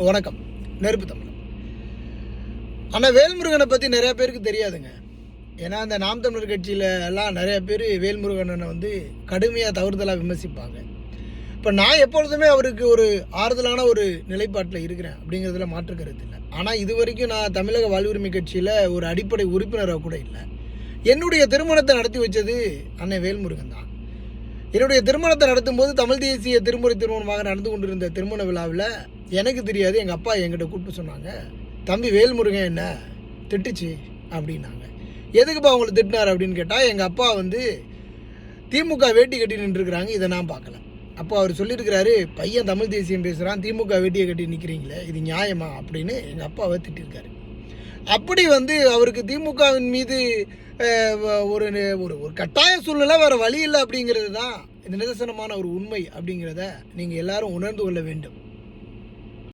வணக்கம். நெருப்பு தமிழ். ஆனால் வேல்முருகனை பற்றி நிறையா பேருக்கு தெரியாதுங்க. ஏன்னா அந்த நாம் தமிழர் கட்சியில் எல்லாம் நிறையா பேர் வேல்முருகனை வந்து கடுமையாக தவறுதலாக விமர்சிப்பாங்க. இப்போ நான் எப்பொழுதுமே அவருக்கு ஒரு ஆறுதலான ஒரு நிலைப்பாட்டில் இருக்கிறேன் அப்படிங்கிறதுல மாற்று கருத்து இல்லை. ஆனால் இது வரைக்கும் நான் தமிழக வாழ்வுரிமை கட்சியில் ஒரு அடிப்படை உறுப்பினராக கூட இல்லை. என்னுடைய திருமணத்தை நடத்தி வச்சது அண்ணன் வேல்முருகன் தான். என்னுடைய திருமணத்தை நடத்தும் போது தமிழ் தேசிய திருமுறை திருமணமாக நடந்து கொண்டிருந்த திருமண விழாவில் எனக்கு தெரியாது, எங்கள் அப்பா என்கிட்ட கூப்பிட்டு சொன்னாங்க, தம்பி வேல்முருகன் என்ன திட்டுச்சு அப்படின்னாங்க. எதுக்குப்பா அவங்களை திட்டினார் அப்படின்னு கேட்டால், எங்கள் அப்பா வந்து திமுக வேட்டி கட்டி நின்றுருக்குறாங்க, இதை நான் பார்க்கல. அப்போ அவர் சொல்லியிருக்கிறாரு, பையன் தமிழ் தேசியம் பேசுகிறான், திமுக வேட்டியை கட்டி நிற்கிறீங்களே, இது நியாயமா அப்படின்னு எங்கள் அப்பாவை திட்டிருக்காரு. அப்படி வந்து அவருக்கு திமுகவின் மீது ஒரு ஒரு ஒரு கட்டாய சூழ்நிலை வேறு வழி இல்லை அப்படிங்கிறது தான் இந்த நிதர்சனமான ஒரு உண்மை அப்படிங்கிறத நீங்கள் எல்லாரும் உணர்ந்து கொள்ள வேண்டும்.